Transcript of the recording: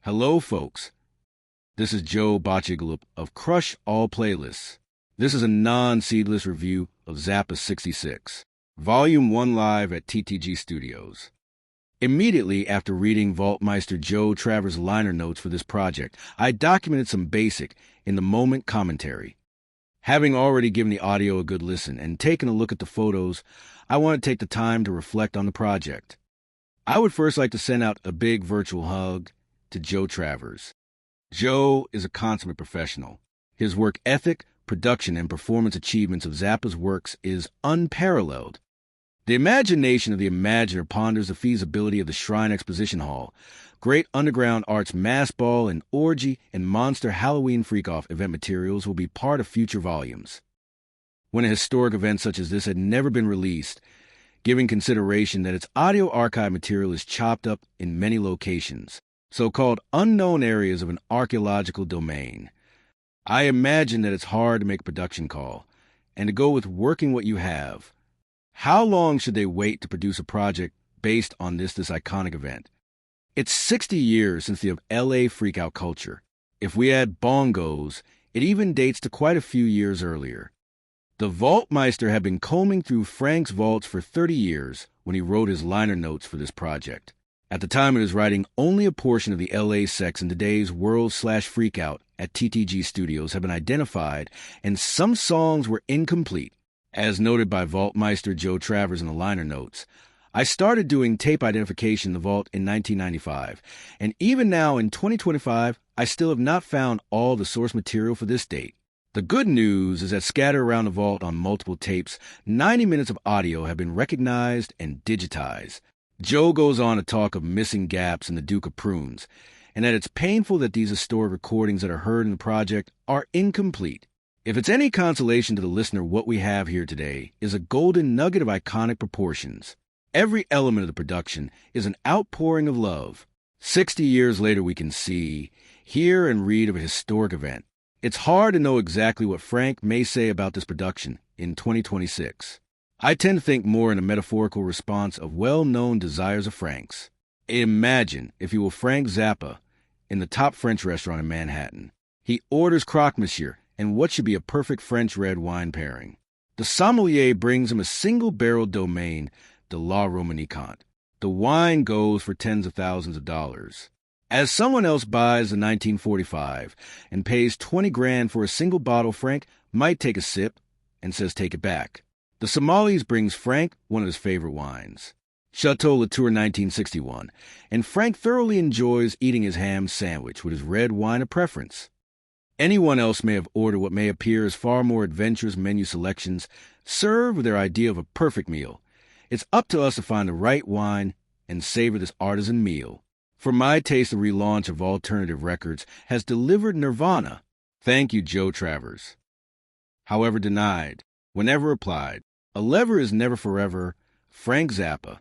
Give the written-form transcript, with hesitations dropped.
Hello, folks. This is Joe Bacciagalupe of Crush All Playlists. This is a non-seedlist review of Zappa 66, Volume 1 live at TTG Studios. Immediately after reading Vaultmeister Joe Travers' liner notes for this project, I documented some basic, in-the-moment commentary. Having already given the audio a good listen and taken a look at the photos, I want to take the time to reflect on the project. I would first like to send out a big virtual hug to Joe Travers. Joe is a consummate professional. His work ethic, production, and performance achievements of Zappa's works is unparalleled. The imagination of the imaginer ponders the feasibility of the Shrine Exposition Hall, great underground arts mass ball and orgy and monster Halloween freak-off event materials will be part of future volumes. When a historic event such as this had never been released, giving consideration that its audio archive material is chopped up in many locations, so-called unknown areas of an archaeological domain, I imagine that it's hard to make a production call, and to go with working what you have. How long should they wait to produce a project based on this iconic event? It's 60 years since the LA freakout culture. If we add bongos, it even dates to quite a few years earlier. The Vaultmeister had been combing through Frank's vaults for 30 years when he wrote his liner notes for this project. At the time of his writing, only a portion of the LA sex in today's world/freakout at TTG Studios have been identified, and some songs were incomplete. As noted by Vaultmeister Joe Travers in the liner notes, I started doing tape identification in the vault in 1995, and even now in 2025, I still have not found all the source material for this date. The good news is that scattered around the vault on multiple tapes, 90 minutes of audio have been recognized and digitized. Joe goes on to talk of missing gaps in the Duke of Prunes, and that it's painful that these historic recordings that are heard in the project are incomplete. If it's any consolation to the listener, what we have here today is a golden nugget of iconic proportions. Every element of the production is an outpouring of love. 60 years later, we can see, hear, and read of a historic event. It's hard to know exactly what Frank may say about this production in 2026. I tend to think more in a metaphorical response of well-known desires of Frank's. Imagine, if you will, Frank Zappa in the top French restaurant in Manhattan. He orders croque monsieur and what should be a perfect French red wine pairing. The sommelier brings him a single-barreled domain de la Romanée. The wine goes for tens of thousands of dollars. As someone else buys a 1945 and pays 20 grand for a single bottle, Frank might take a sip and says take it back. The sommelier brings Frank one of his favorite wines, Chateau Latour 1961, and Frank thoroughly enjoys eating his ham sandwich with his red wine of preference. Anyone else may have ordered what may appear as far more adventurous menu selections, served with their idea of a perfect meal. It's up to us to find the right wine and savor this artisan meal. For my taste, the relaunch of alternative records has delivered nirvana. Thank you, Joe Travers. However denied, whenever applied, a lever is never forever. Frank Zappa.